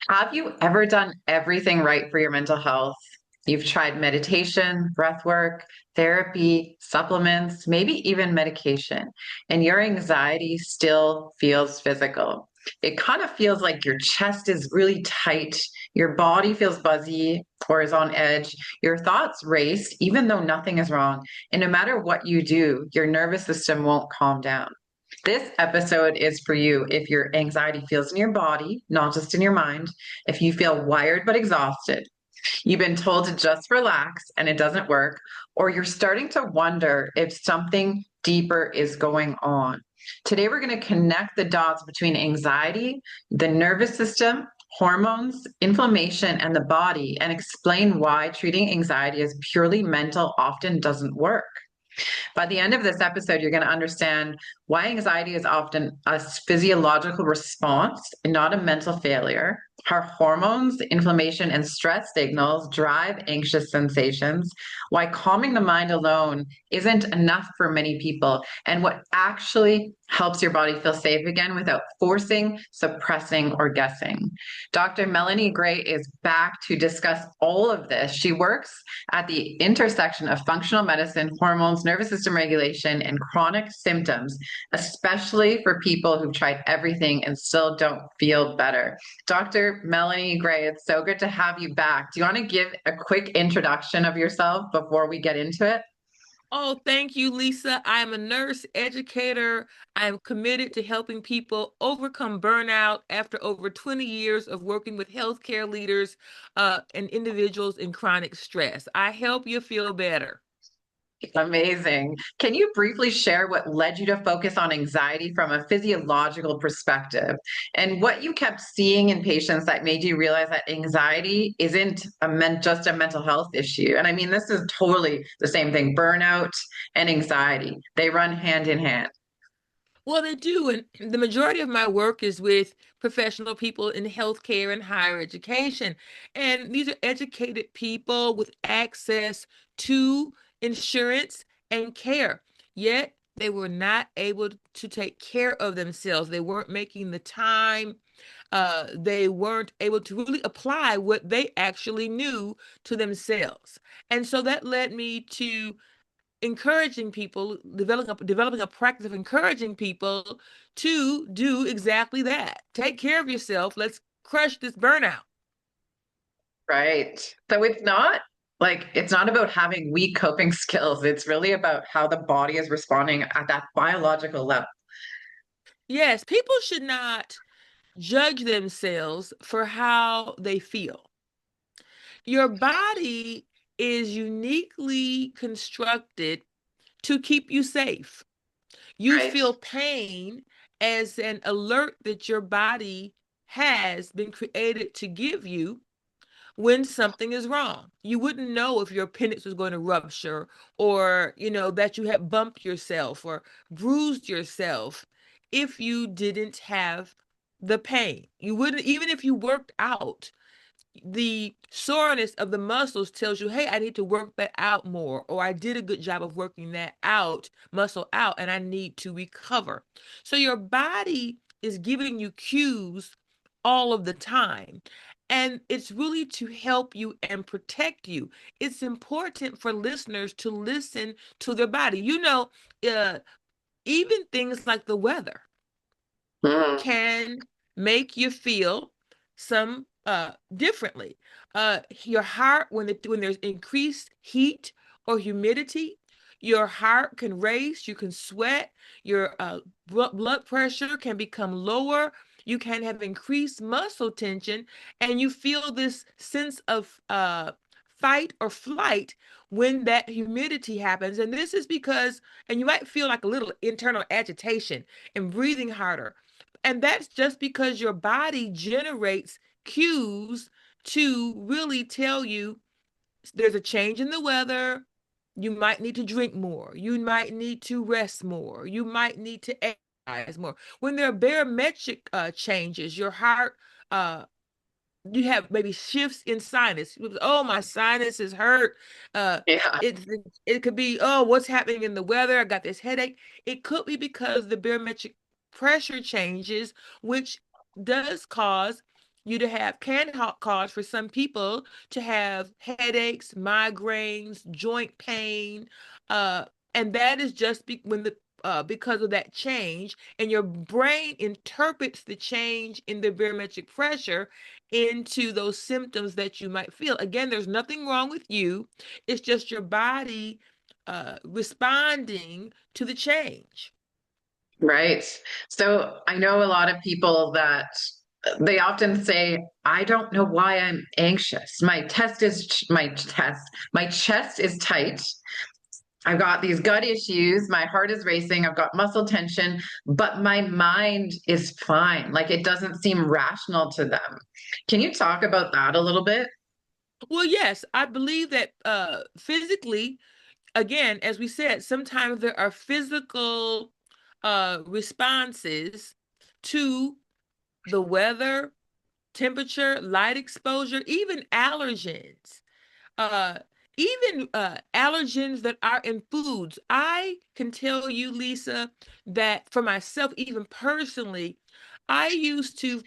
Have you ever done everything right for your mental health? You've tried meditation, breath work, therapy, supplements, maybe even medication, and your anxiety still feels physical. It kind of feels like your chest is really tight, your body feels buzzy or is on edge, your thoughts race, even though nothing is wrong. And no matter what you do, your nervous system won't calm down. This episode is for you if your anxiety feels in your body, not just in your mind, if you feel wired but exhausted, you've been told to just relax and it doesn't work, or you're starting to wonder if something deeper is going on. Today, we're going to connect the dots between anxiety, the nervous system, hormones, inflammation, and the body, and explain why treating anxiety as purely mental often doesn't work. By the end of this episode, you're going to understand why anxiety is often a physiological response and not a mental failure. How hormones, inflammation, and stress signals drive anxious sensations, why calming the mind alone isn't enough for many people, and what actually helps your body feel safe again without forcing, suppressing, or guessing. Dr. Melanie Gray is back to discuss all of this. She works at the intersection of functional medicine, hormones, nervous system regulation, and chronic symptoms, especially for people who've tried everything and still don't feel better. Dr. Melanie Gray, it's so good to have you back. Do you want to give a quick introduction of yourself before we get into it? Oh, thank you, Lisa. I am a nurse educator. I am committed to helping people overcome burnout after over 20 years of working with healthcare leaders and individuals in chronic stress. I help you feel better. Amazing. Can you briefly share what led you to focus on anxiety from a physiological perspective and what you kept seeing in patients that made you realize that anxiety isn't just a mental health issue? And I mean, this is totally the same thing. Burnout and anxiety, they run hand in hand. Well, they do. And the majority of my work is with professional people in healthcare and higher education. And these are educated people with access to insurance and care. Yet they were not able to take care of themselves. They weren't making the time. They weren't able to really apply what they actually knew to themselves. And so that led me to encouraging people, developing a practice of encouraging people to do exactly that. Take care of yourself. Let's crush this burnout. Right. So it's not about having weak coping skills. It's really about how the body is responding at that biological level. Yes, people should not judge themselves for how they feel. Your body is uniquely constructed to keep you safe. You Right. feel pain as an alert that your body has been created to give you when something is wrong. You wouldn't know if your appendix was going to rupture or, that you had bumped yourself or bruised yourself if you didn't have the pain. You wouldn't, even if you worked out, the soreness of the muscles tells you, hey, I need to work that out more, or I did a good job of working that out, muscle out, and I need to recover. So your body is giving you cues all of the time. And it's really to help you and protect you. It's important for listeners to listen to their body. Uh, even things like the weather Mm. can make you feel some differently. Your heart, when there's increased heat or humidity, your heart can race, you can sweat, your blood pressure can become lower, you can have increased muscle tension, and you feel this sense of fight or flight when that humidity happens. And this is because, and you might feel like a little internal agitation and breathing harder. And that's just because your body generates cues to really tell you there's a change in the weather. You might need to drink more. You might need to rest more. You might need to exercise more. When there are barometric changes, your heart, you have maybe shifts in sinus. Oh, my sinus is hurt. Uh, Yeah. it it could be, oh, what's happening in the weather? I got this headache. It could be because the barometric pressure changes, which does cause you to have cause for some people to have headaches, migraines, joint pain, uh, and that is just when the because of that change, and your brain interprets the change in the barometric pressure into those symptoms that you might feel. Again, there's nothing wrong with you. It's just your body responding to the change. Right. So I know a lot of people that they often say, I don't know why I'm anxious. My chest is tight. I've got these gut issues. My heart is racing. I've got muscle tension, but my mind is fine. Like it doesn't seem rational to them. Can you talk about that a little bit? Well, yes, I believe that physically, again, as we said, sometimes there are physical responses to the weather, temperature, light exposure, even allergens. uh Even allergens that are in foods. I can tell you, Lisa, that for myself, even personally, I used to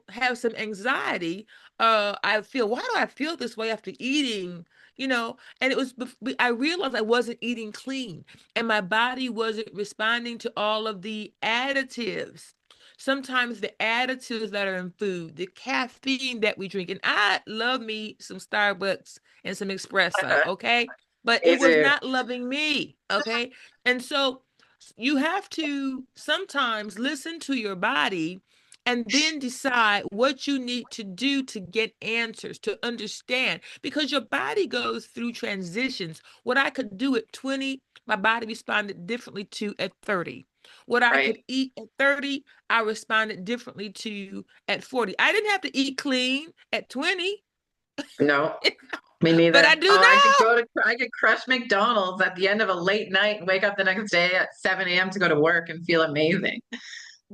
have some anxiety. I feel, why do I feel this way after eating? And it was, I realized I wasn't eating clean and my body wasn't responding to all of the additives. Sometimes the additives that are in food, the caffeine that we drink, and I love me some Starbucks and some espresso, okay? But Me it was too. not loving me, okay? And so you have to sometimes listen to your body and then decide what you need to do to get answers, to understand, because your body goes through transitions. What I could do at 20, my body responded differently to at 30. What I Right. could eat at 30, I responded differently to at 40. I didn't have to eat clean at 20, No, me but I neither. do Oh, now. I could crush McDonald's at the end of a late night and wake up the next day at 7 a.m. to go to work and feel amazing.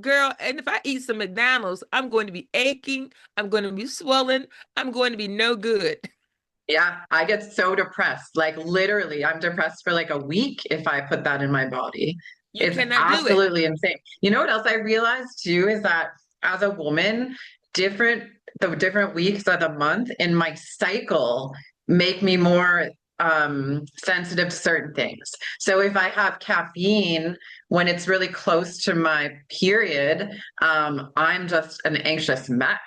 Girl, and if I eat some McDonald's, I'm going to be aching. I'm going to be swollen. I'm going to be no good. Yeah, I get so depressed. Like literally, I'm depressed for like a week if I put that in my body. You It's cannot do it. absolutely insane. You know what else I realized too is that as a woman, different the different weeks of the month in my cycle make me more sensitive to certain things. So if I have caffeine when it's really close to my period, I'm just an anxious mess.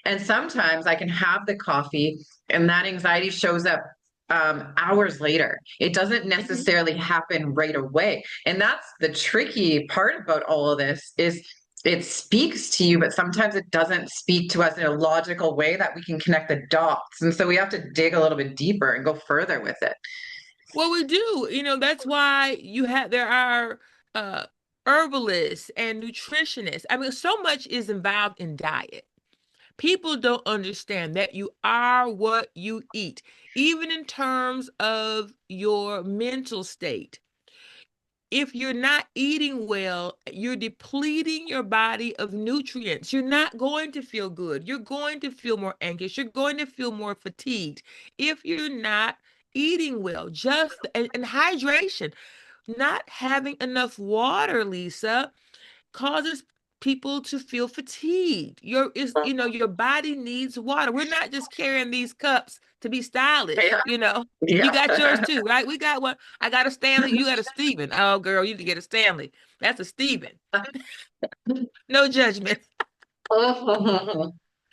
And sometimes I can have the coffee and that anxiety shows up hours later. It doesn't Mhm. necessarily happen right away. And that's the tricky part about all of this is it speaks to you, but sometimes it doesn't speak to us in a logical way that we can connect the dots. And so we have to dig a little bit deeper and go further with it. Well, we do. That's why there are uh herbalists and nutritionists. I mean, so much is involved in diet. People don't understand that you are what you eat, even in terms of your mental state. If you're not eating well, you're depleting your body of nutrients. You're not going to feel good. You're going to feel more anxious. You're going to feel more fatigued if you're not eating well. And hydration, not having enough water, Lisa, causes people to feel fatigued. Your body needs water. We're not just carrying these cups to be stylish. Yeah. You got yours Yeah. too, right? We got one. I got a Stanley. You got a Steven. Oh, girl, you need to get a Stanley. That's a Steven. No judgment.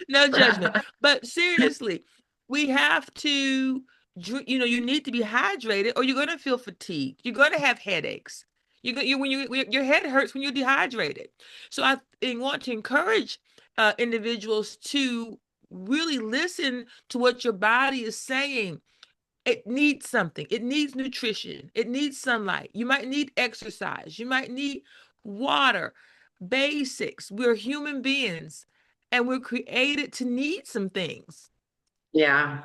No judgment. But seriously, we have to drink, you need to be hydrated or you're going to feel fatigued. You're going to have headaches. Your head hurts when you're dehydrated. So want to encourage individuals to really listen to what your body is saying. It needs something. It needs nutrition. It needs sunlight. You might need exercise. You might need water. Basics. We're human beings and we're created to need some things. Yeah.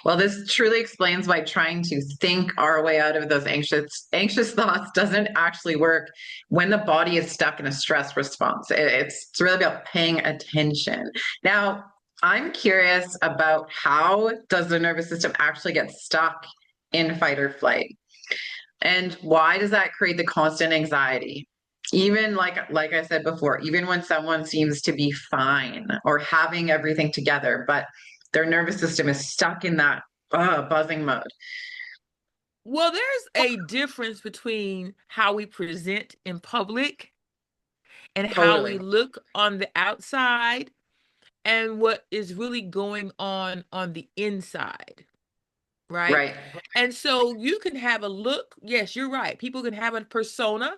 Well, this truly explains why trying to think our way out of those anxious thoughts doesn't actually work when the body is stuck in a stress response. It's really about paying attention. Now, I'm curious about how does the nervous system actually get stuck in fight or flight? And why does that create the constant anxiety? Even like I said before, even when someone seems to be fine or having everything together, but their nervous system is stuck in that buzzing mode. Well, there's a difference between how we present in public and how we Totally. look on the outside and what is really going on the inside, right? Right. And so you can have a look, yes, you're right. People can have a persona,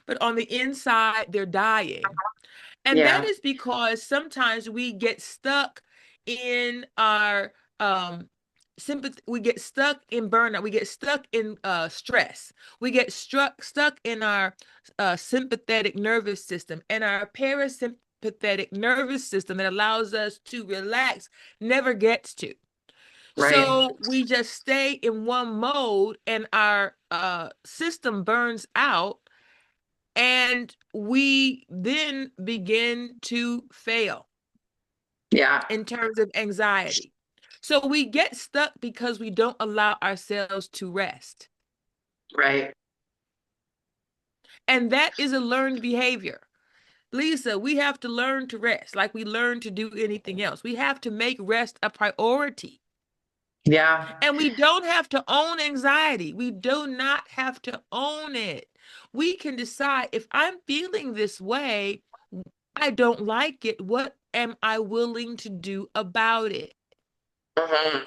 but on the inside, they're dying. And that Yeah. is because sometimes we get stuck in our sympathy, we get stuck in burnout, we get stuck in stress, we get stuck in our sympathetic nervous system, and our parasympathetic nervous system that allows us to relax never gets to. Right. So we just stay in one mode and our system burns out, and we then begin to fail Yeah. in terms of anxiety. So we get stuck because we don't allow ourselves to rest. Right. And that is a learned behavior. Lisa, we have to learn to rest like we learn to do anything else. We have to make rest a priority. Yeah. And we don't have to own anxiety. We do not have to own it. We can decide, if I'm feeling this way, I don't like it. What am I willing to do about it? Mhm.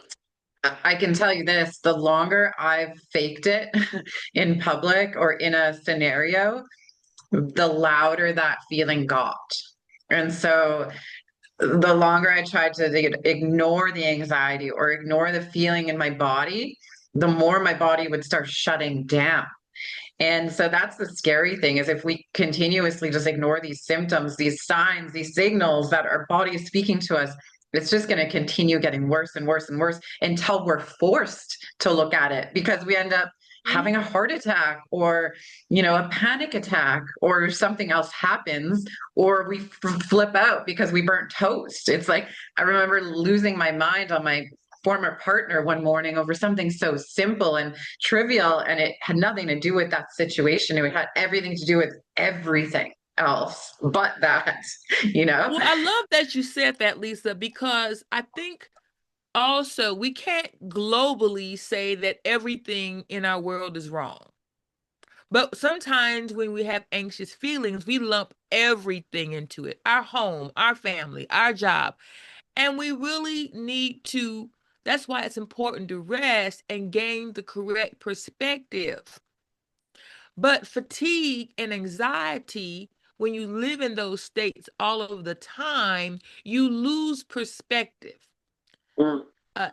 I can tell you this, the longer I've faked it in public or in a scenario, the louder that feeling got. And so the longer I tried to ignore the anxiety or ignore the feeling in my body, the more my body would start shutting down. And so that's the scary thing is if we continuously just ignore these symptoms, these signs, these signals that our body is speaking to us, it's just going to continue getting worse and worse and worse until we're forced to look at it because we end up Mhm. having a heart attack or a panic attack or something else happens or we flip out because we burnt toast. It's like I remember losing my mind on my former partner one morning over something so simple and trivial, and it had nothing to do with that situation. It had everything to do with everything else but that, you know? Well, I love that you said that, Lisa, because I think also we can't globally say that everything in our world is wrong. But sometimes when we have anxious feelings, we lump everything into it, our home, our family, our job. And we really need to, that's why it's important to rest and gain the correct perspective. But fatigue and anxiety, when you live in those states all of the time, you lose perspective. Mm.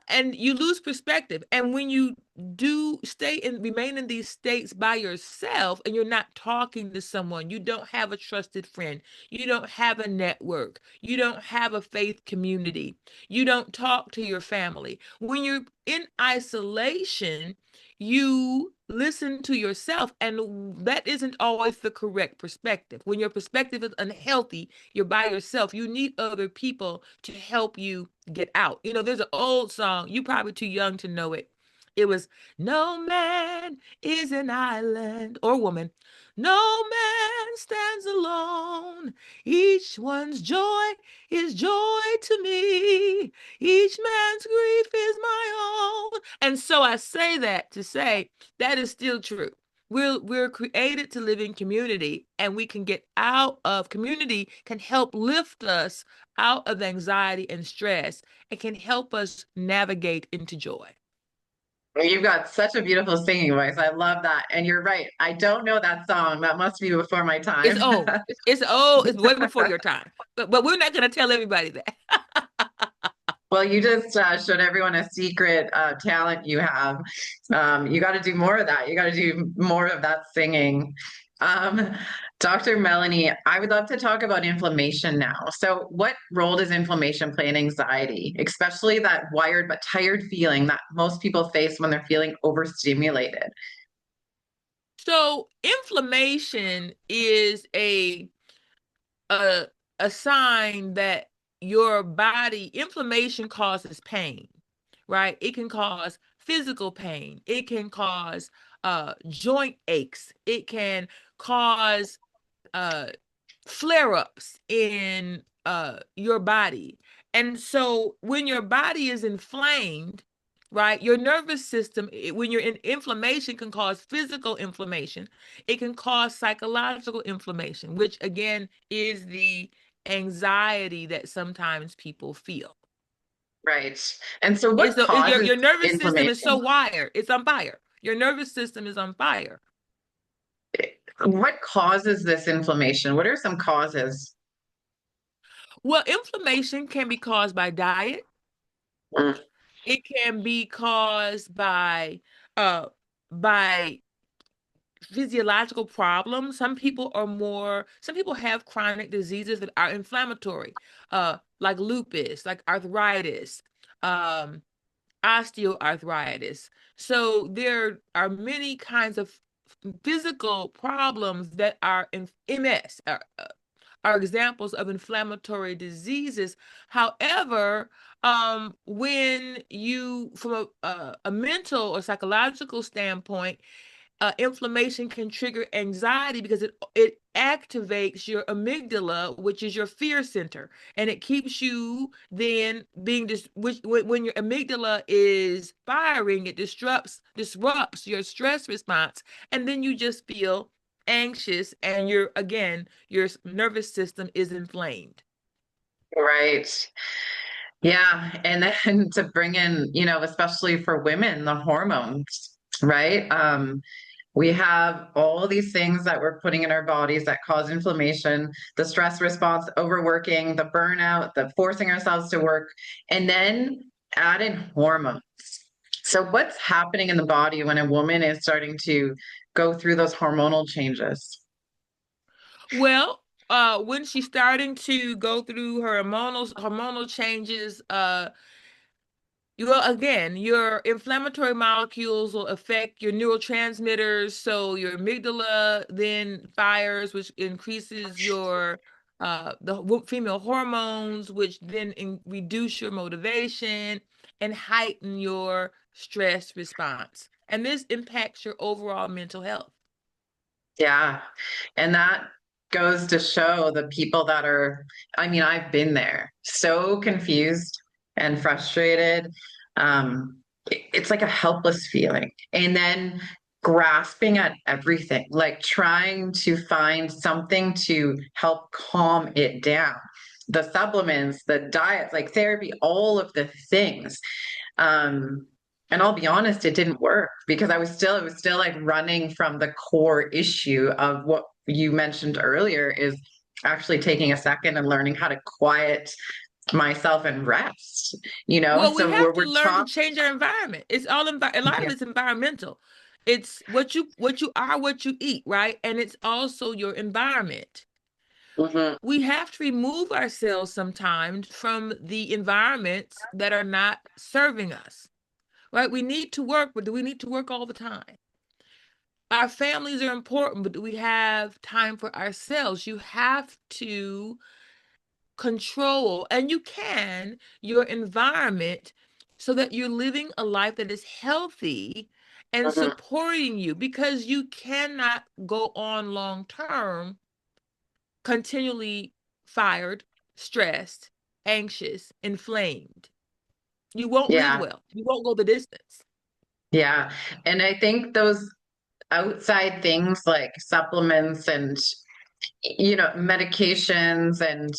And you lose perspective. And when you do stay and remain in these states by yourself and you're not talking to someone, you don't have a trusted friend, you don't have a network, you don't have a faith community, you don't talk to your family. When you're in isolation, you listen to yourself, and that isn't always the correct perspective. When your perspective is unhealthy, you're by yourself, you need other people to help you get out. There's an old song, you probably too young to know it. It was, no man is an island or woman, no man stands alone, each one's joy is joy to me, each man's grief is my own. And so I say that to say that is still true. We're created to live in community, and we can get out of community, can help lift us out of anxiety and stress, and can help us navigate into joy. You've got such a beautiful singing voice. I love that. And you're right. I don't know that song. That must be before my It's time. old. It's old. It's way before your time. But we're not going to tell everybody that. Well, you just showed everyone a secret talent you have. You got to do more of that. You got to do more of that singing. Um, Dr. Melanie, I would love to talk about inflammation now. So, what role does inflammation play in anxiety, especially that wired but tired feeling that most people face when they're feeling overstimulated? So inflammation is a a sign that your body, inflammation causes pain, right? It can cause physical pain. It can cause joint aches. It can cause uh flare-ups in your body. And so when your body is inflamed, right, your nervous system, when you're in inflammation, can cause physical inflammation. It can cause psychological inflammation, which again is the anxiety that sometimes people feel. Right. And so It's what your causes nervous system is so inflammation? wired. It's on fire. Your nervous system is on fire. What causes this inflammation? What are some causes? Well, inflammation can be caused by diet. Mm, It can be caused uh by physiological problems. Some people have chronic diseases that are inflammatory, like lupus, like arthritis, um, osteoarthritis. So there are many kinds of physical problems that are in MS, are examples of inflammatory diseases. However, when you, from a mental or psychological standpoint, inflammation can trigger anxiety because it activates your amygdala, which is your fear center, and it keeps you then being when your amygdala is firing, it disrupts your stress response, and then you just feel anxious, and your nervous system is inflamed. right. Yeah. And then to bring in, especially for women, the hormones, right? We have all these things that we're putting in our bodies that cause inflammation, the stress response, overworking, the burnout, the forcing ourselves to work, and then add in hormones. So, what's happening in the body when a woman is starting to go through those hormonal changes? Well, when she's starting to go through her hormonal changes, again, your inflammatory molecules will affect your neurotransmitters. So your amygdala then fires, which increases the female hormones, which then reduce your motivation and heighten your stress response. And this impacts your overall mental health. Yeah. And that goes to show the people that are, I mean, I've been there, so confused and frustrated. It's like a helpless feeling. And then grasping at everything, like trying to find something to help calm it down. The supplements, the diets, like therapy, all of the things. Um, and I'll be honest, it didn't work because it was still like running from the core issue of what you mentioned earlier is actually taking a second and learning how to quiet myself and rest, Well, we So have to we're learn to taught, change our environment. It's all a lot of yeah. it's environmental. It's what you are, what you eat, right? And it's also your environment. Mhm. We have to remove ourselves sometimes from the environments that are not serving us, right? We need to work, but do we need to work all the time? Our families are important, but do we have time for ourselves? You have to control, and you can, your environment so that you're living a life that is healthy and Mhm. supporting you, because you cannot go on long term continually fired, stressed, anxious, inflamed. You won't live Yeah, well. You won't go the distance. yeah. And I think those outside things like supplements and medications and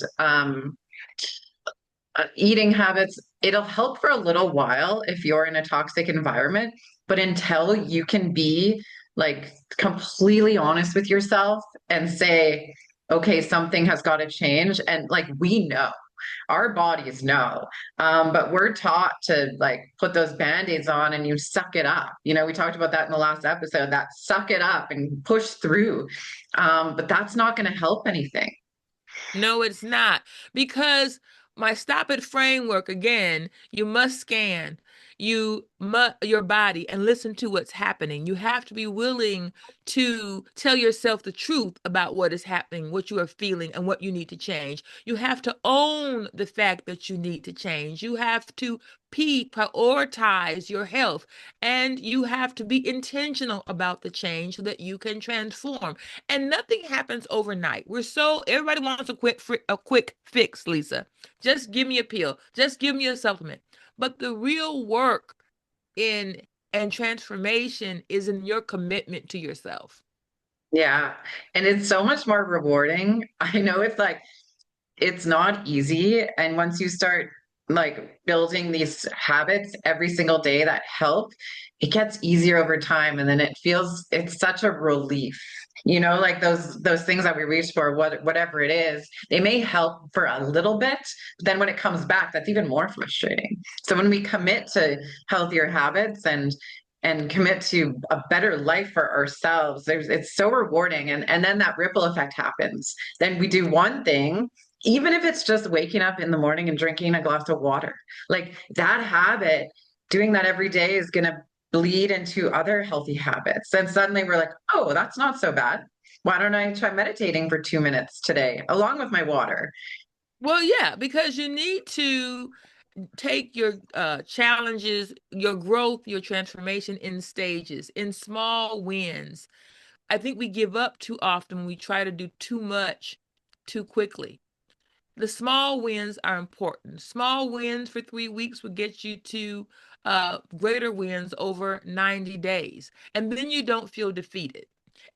eating habits, it'll help for a little while if you're in a toxic environment, but until you can be like completely honest with yourself and say, okay, something has got to change. And like we know, our bodies know, but we're taught to like put those band-aids on and you suck it up. We talked about that in the last episode, that suck it up and push through. But that's not going to help anything. No, it's not. Because my stop it framework, again, you must scan. your body and listen to what's happening. You have to be willing to tell yourself the truth about what is happening, what you are feeling, and what you need to change. You have to own the fact that you need to change. You have to prioritize your health, and you have to be intentional about the change so that you can transform. And nothing happens overnight. Everybody wants a quick fix, Lisa. Just give me a pill. Just give me a supplement. But the real work in and transformation is in your commitment to yourself. Yeah. And it's so much more rewarding. I know it's like, it's not easy. And once you start like building these habits every single day that help, it gets easier over time. And then it's such a relief. Like those things that we reach for, whatever it is, they may help for a little bit, but then when it comes back, that's even more frustrating. So when we commit to healthier habits and commit to a better life for ourselves, it's so rewarding. And then that ripple effect happens. Then we do one thing, even if it's just waking up in the morning and drinking a glass of water, like that habit, doing that every day is going to bleed into other healthy habits. And suddenly we're like, oh, that's not so bad. Why don't I try meditating for 2 minutes today, along with my water? Well, yeah, because you need to take your challenges, your growth, your transformation in stages, in small wins. I think we give up too often. We try to do too much too quickly. The small wins are important. Small wins for 3 weeks will get you to greater wins over 90 days. And then you don't feel defeated.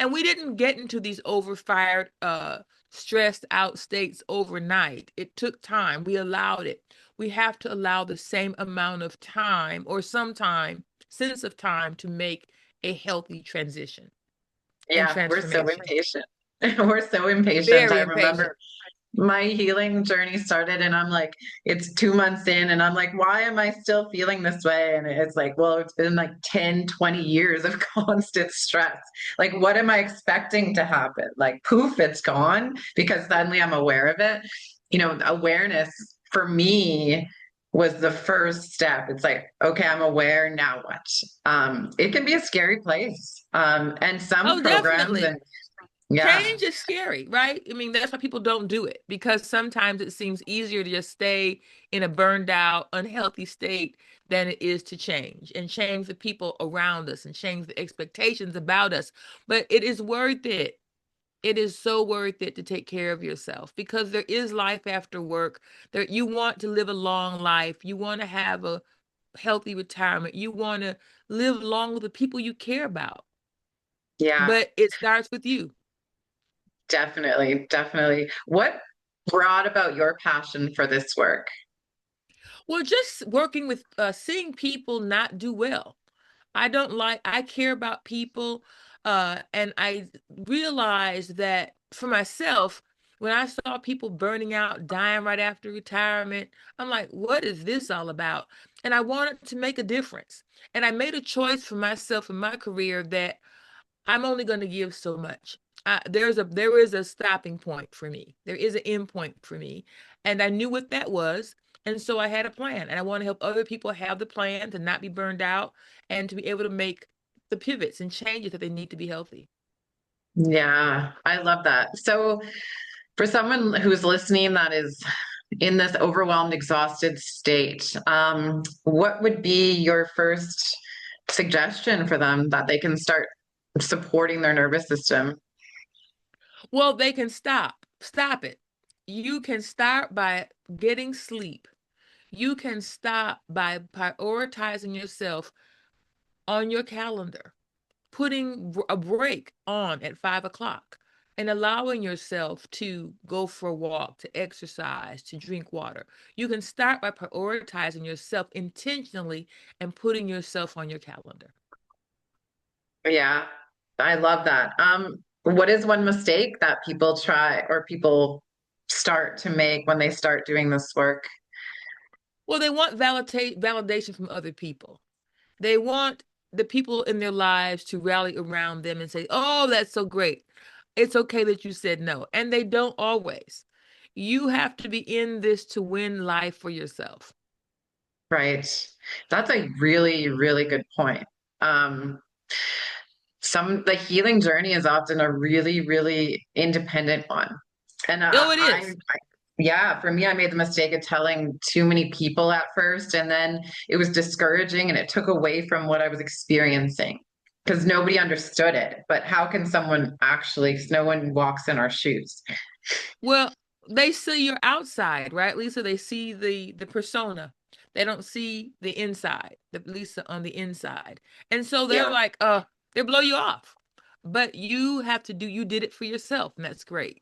And we didn't get into these overfired, stressed out states overnight. It took time. We allowed it. We have to allow the same amount of time or some time, sense of time to make a healthy transition and Yeah, we're so transformation. impatient. We're so impatient. Very I impatient. remember my healing journey started and I'm like, it's 2 months in and I'm like, why am I still feeling this way? And it's like, well, it's been like 10, 20 years of constant stress. Like, what am I expecting to happen? Like, poof, it's gone because suddenly I'm aware of it. Awareness for me was the first step. It's like, okay, I'm aware, now what? It can be a scary place. And some Oh, programs definitely. and yeah. Change is scary, right? I mean, that's why people don't do it, because sometimes it seems easier to just stay in a burned out, unhealthy state than it is to change and change the people around us and change the expectations about us. But it is worth it. It is so worth it to take care of yourself, because there is life after work. There, you want to live a long life. You want to have a healthy retirement. You want to live long with the people you care about. Yeah. But it starts with you. Definitely, definitely. What brought about your passion for this work? Well, just working with seeing people not do well. I care about people. And I realized that for myself, when I saw people burning out, dying right after retirement, I'm like, what is this all about? And I wanted to make a difference. And I made a choice for myself in my career that I'm only going to give so much. There is a stopping point for me. There is an end point for me, and I knew what that was, and so I had a plan, and I want to help other people have the plan to not be burned out and to be able to make the pivots and changes that they need to be healthy. Yeah, I love that. So, for someone who's listening that is in this overwhelmed, exhausted state, what would be your first suggestion for them that they can start supporting their nervous system? Well, they can stop it. You can start by getting sleep. You can stop by prioritizing yourself on your calendar, putting a break on at 5 o'clock and allowing yourself to go for a walk, to exercise, to drink water. You can start by prioritizing yourself intentionally and putting yourself on your calendar. Yeah, I love that. What is one mistake that people try or people start to make when they start doing this work? Well, they want validation from other people. They want the people in their lives to rally around them and say, oh, that's so great. It's okay that you said no. And they don't always. You have to be in this to win life for yourself. Right. That's a really, really good point. Um, the healing journey is often a really, really independent one. And Oh, it is. yeah, for me, I made the mistake of telling too many people at first, and then it was discouraging and it took away from what I was experiencing because nobody understood it. But how can someone actually, 'cause no one walks in our shoes? Well, they see your outside, right, Lisa? They see the persona. They don't see the inside, the Lisa on the inside. And so they're Yeah. like, they blow you off. But you did it for yourself, and that's great.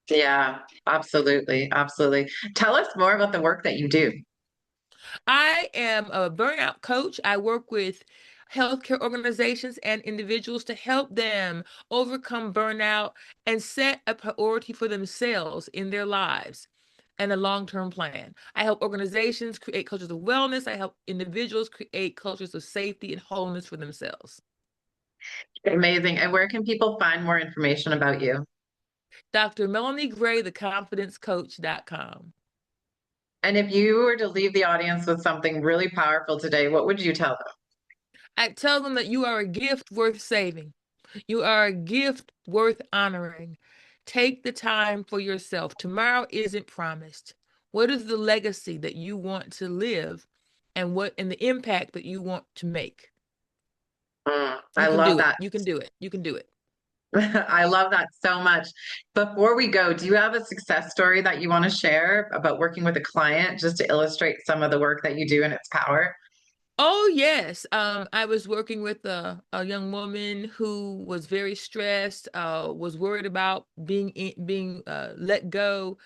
Yeah, absolutely. Absolutely. Tell us more about the work that you do. I am a burnout coach. I work with healthcare organizations and individuals to help them overcome burnout and set a priority for themselves in their lives and a long-term plan. I help organizations create cultures of wellness. I help individuals create cultures of safety and wholeness for themselves. Amazing. And where can people find more information about you? Dr. Melanie Gray, theconfidencecoach.com. And if you were to leave the audience with something really powerful today, what would you tell them? I tell them that you are a gift worth saving. You are a gift worth honoring. Take the time for yourself. Tomorrow isn't promised. What is the legacy that you want to live and the impact that you want to make? I You can love do it. that. You can do it. You can do it. I love that so much. Before we go, do you have a success story that you want to share about working with a client just to illustrate some of the work that you do and its power? Oh, yes. I was working with a young woman who was very stressed, was worried about being let go.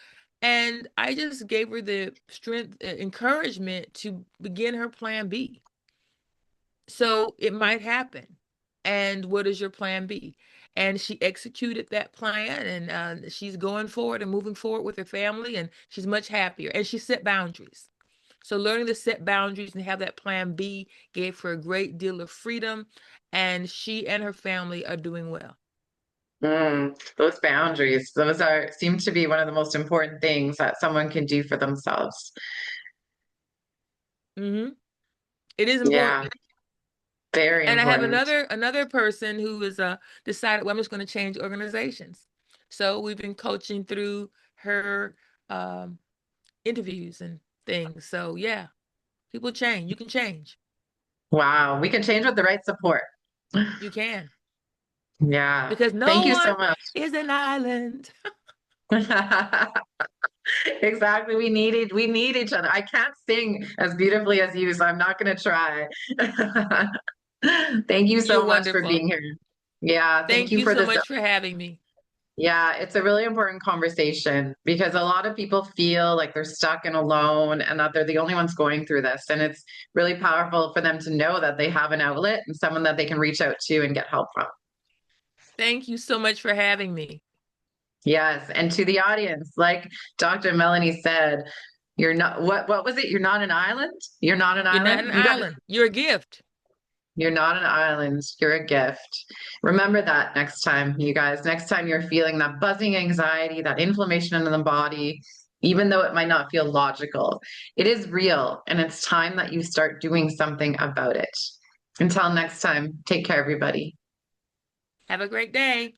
And I just gave her the strength, encouragement to begin her plan B. So it might happen. And what is your plan B? And she executed that plan, and she's going forward and moving forward with her family, and she's much happier. And she set boundaries. So learning to set boundaries and have that plan B gave her a great deal of freedom, and she and her family are doing well. Those boundaries, those are seem to be one of the most important things that someone can do for themselves. Hmm. It is Yeah, important. very And I have important. another person who is decided, well, I'm just going to change organizations. So we've been coaching through her um, interviews and things. So yeah, people change. You can change. Wow, we can change with the right support. You can, Yeah, because no thank you one so much. is an island. Exactly. We need each other. I can't sing as beautifully as you, so I'm not going to try. Thank you You're so much for wonderful. being here. Yeah, thank Thank you you for so this. much for having me. Yeah, it's a really important conversation because a lot of people feel like they're stuck and alone and that they're the only ones going through this. And it's really powerful for them to know that they have an outlet and someone that they can reach out to and get help from. Thank you so much for having me. Yes, and to the audience, like Dr. Melanie said, you're not what was it? You're not an island? You're not an You're not island? an You got island. You're a gift. you're not an island. You're a gift. Remember that next time, you guys. Next time you're feeling that buzzing anxiety, that inflammation in the body, even though it might not feel logical, it is real and it's time that you start doing something about it. Until next time, take care, everybody. Have a great day.